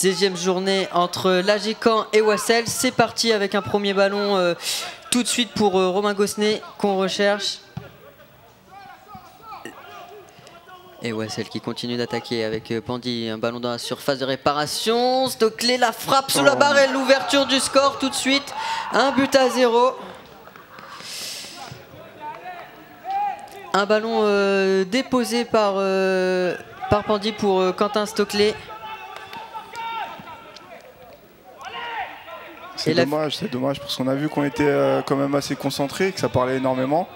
16e journée entre l'AG Caen et Wassel. C'est parti avec un premier ballon tout de suite pour Romain Gossenet qu'on recherche. Et Wassel qui continue d'attaquer avec Pandy, un ballon dans la surface de réparation. Stockley, la frappe sous la barre et l'ouverture du score tout de suite. 1-0. Un ballon déposé par Pandy pour Quentin Stockley. C'est dommage parce qu'on a vu qu'on était quand même assez concentré, que ça parlait énormément.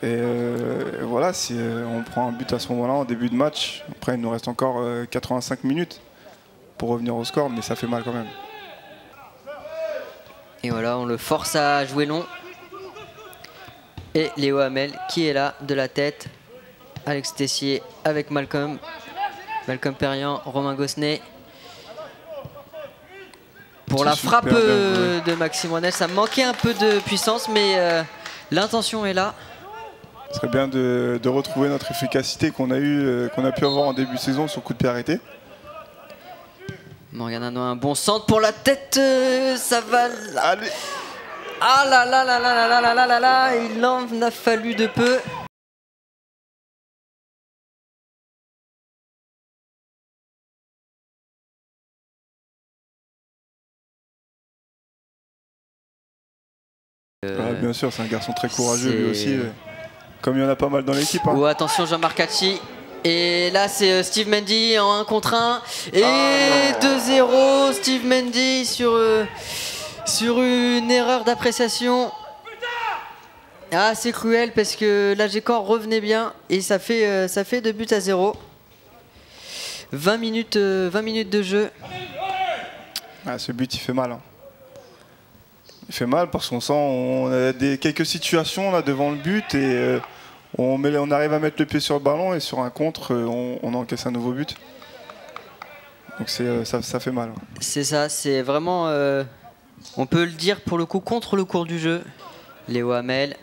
Et voilà, si on prend un but à ce moment-là en début de match, après il nous reste encore 85 minutes pour revenir au score, mais ça fait mal quand même. Et voilà, on le force à jouer long. Et Léo Hamel qui est là de la tête. Alex Tessier avec Malcolm Perriand, Romain Gossenet. Pour la frappe de Maxime Rouanel, ça manquait un peu de puissance, mais l'intention est là. Ce serait bien de retrouver notre efficacité qu'on a pu avoir en début de saison sur coup de pied arrêté. Morgan Ardoin, un bon centre pour la tête, ça va. Allez. Ah là là là là là là là là là, il en a fallu de peu. Bien sûr, c'est un garçon très courageux lui aussi, comme il y en a pas mal dans l'équipe. Hein. Oh, attention Jean-Marc Hachi. Et là c'est Steve Mendy en 1 contre 1. Et 2-0, Steve Mendy sur une erreur d'appréciation. Ah, c'est cruel parce que l'AG Caen revenait bien et ça fait 2-0. 20 minutes de jeu. Ah, ce but il fait mal. Hein. Il fait mal parce qu'on sent on a quelques situations là devant le but et on arrive à mettre le pied sur le ballon et sur un contre on encaisse un nouveau but. Donc ça fait mal. C'est ça, c'est vraiment on peut le dire pour le coup contre le cours du jeu. Léo Hamel,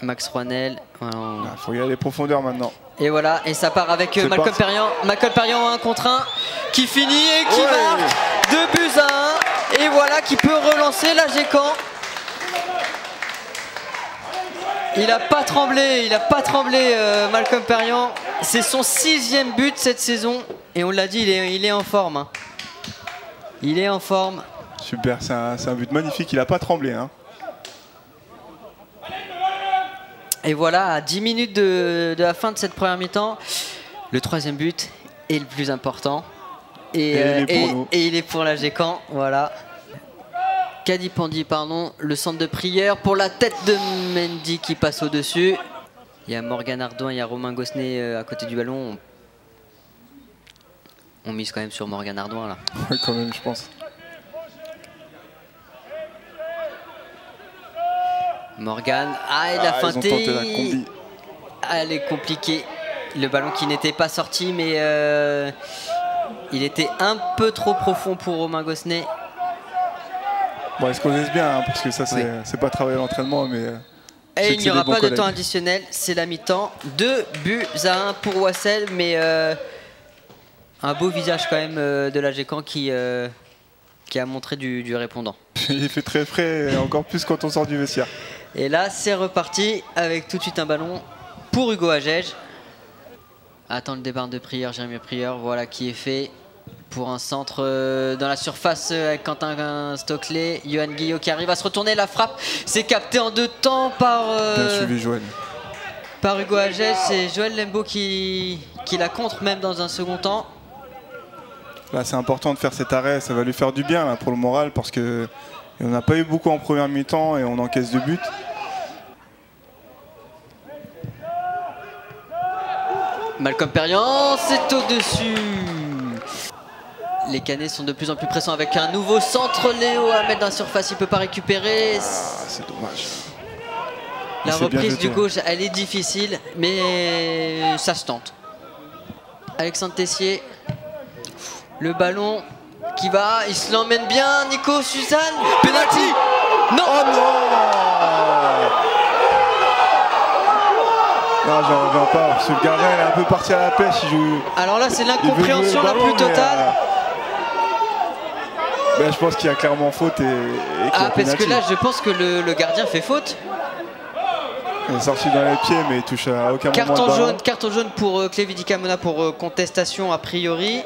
Max Rouanel. Il faut y aller profondeur maintenant. Et voilà, et ça part avec Malcolm Perriand en 1 contre 1 qui finit et qui marque 2-1. Et voilà qui peut relancer l'AG Caen. Il n'a pas tremblé, Malcolm Perriand. C'est son 6e but cette saison. Et on l'a dit, il est en forme. Hein. Il est en forme. Super, c'est un but magnifique, il n'a pas tremblé. Hein. Et voilà, à 10 minutes de la fin de cette première mi-temps, le 3e but est le plus important. Et il est pour l'AG Caen, voilà. Kadi Pandy, pardon, le centre de prière pour la tête de Mendy qui passe au-dessus. Il y a Morgan Ardoin, il y a Romain Gossenet à côté du ballon. On mise quand même sur Morgan Ardoin là. Oui, quand même, je pense. Morgan, il a feinté. Ils ont tenté la combi. Elle est compliquée. Le ballon qui n'était pas sorti, mais il était un peu trop profond pour Romain Gossenet. Bon, ils se connaissent bien, hein, parce que ça, c'est pas travailler l'entraînement, mais... Et il n'y aura pas de temps additionnel, c'est la mi-temps. 2-1 pour Wassel, mais un beau visage quand même de l'AG Caen qui a montré du répondant. Il fait très frais, encore plus quand on sort du vestiaire. Et là, c'est reparti avec tout de suite un ballon pour Hugo Agege. Attends le départ de Prieur, Jérémy Prieur, voilà qui est fait. Pour un centre dans la surface avec Quentin Stockley. Johan Guillot qui arrive à se retourner. La frappe, c'est capté en 2 temps par, bien suivi, Joël. Par Hugo Agege. C'est Joël Lembo qui la contre même dans un second temps. Là, c'est important de faire cet arrêt. Ça va lui faire du bien là, pour le moral parce qu'on n'a pas eu beaucoup en première mi-temps et on encaisse 2 buts. Malcolm Perriand, c'est au-dessus. Les Canets sont de plus en plus pressants avec un nouveau centre. Léo à mettre dans la surface, il ne peut pas récupérer. C'est dommage. La reprise du gauche, elle est difficile, mais ça se tente. Alexandre Tessier, le ballon qui va, il se l'emmène bien. Nico Suzanne, penalty. Non. Oh non. Non, j'en reviens pas, parce que le gardien il est un peu parti à la pêche. Alors là, c'est l'incompréhension la plus totale. Ben, je pense qu'il y a clairement faute et Ah, parce que là, je pense que le gardien fait faute. Il est sorti dans les pieds, mais il touche à aucun moment. Carton jaune pour Clévidi Camona pour contestation a priori.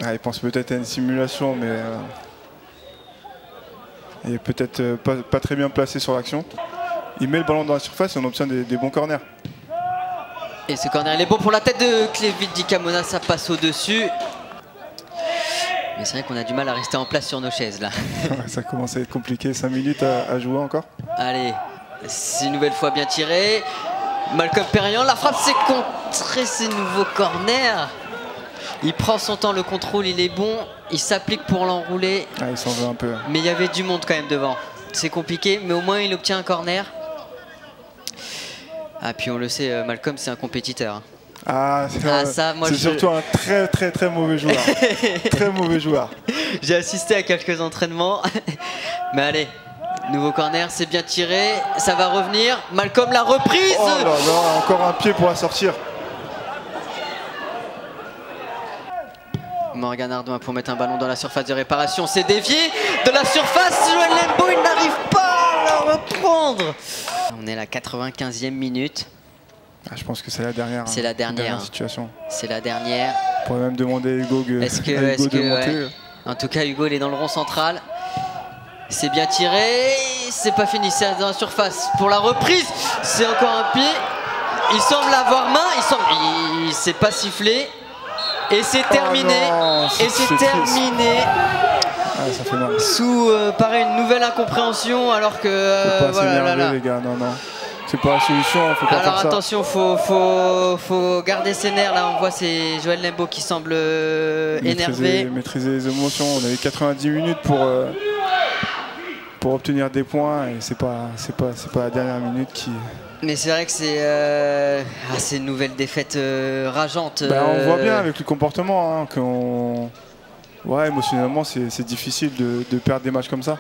Ah, il pense peut-être à une simulation, mais il est peut-être pas très bien placé sur l'action. Il met le ballon dans la surface et on obtient des bons corners. Et ce corner, il est bon pour la tête de Clévidi Camona, ça passe au-dessus. Mais c'est vrai qu'on a du mal à rester en place sur nos chaises là. Ça commence à être compliqué, 5 minutes à jouer encore. Allez, c'est une nouvelle fois bien tiré. Malcolm Perriand, la frappe c'est contré ces nouveaux corners. Il prend son temps, le contrôle il est bon. Il s'applique pour l'enrouler. Ah, il s'en veut un peu. Mais il y avait du monde quand même devant. C'est compliqué, mais au moins il obtient un corner. Ah, puis on le sait, Malcolm c'est un compétiteur. Ah, c'est surtout un très mauvais joueur. Très mauvais joueur. J'ai assisté à quelques entraînements. Mais allez, nouveau corner, c'est bien tiré. Ça va revenir. Malcolm la reprise. Oh là là, encore un pied pour la sortir. Morgan Ardouin pour mettre un ballon dans la surface de réparation. C'est dévié de la surface. Joël Lembo, il n'arrive pas à la reprendre. On est à la 95e minute. Ah, je pense que c'est la dernière. C'est la dernière situation. C'est la dernière. On pourrait même demander à Hugo, de monter. Ouais. En tout cas, Hugo, il est dans le rond central. C'est bien tiré. C'est pas fini. C'est dans la surface pour la reprise. C'est encore un pied. Il semble avoir main. Il s'est pas sifflé. Et c'est terminé. Et c'est terminé. Ah, ça fait mal. Sous pareil une nouvelle incompréhension alors que faut pas s'énerver, les gars. Non. C'est pas la solution, faut pas faire ça. Alors attention, faut garder ses nerfs. Là, on voit c'est Joël Lembo qui semble énervé. Maîtriser les émotions. On avait 90 minutes pour obtenir des points et c'est pas la dernière minute qui. Mais c'est vrai que c'est une nouvelle défaite rageante. On voit bien avec le comportement émotionnellement c'est difficile de perdre des matchs comme ça.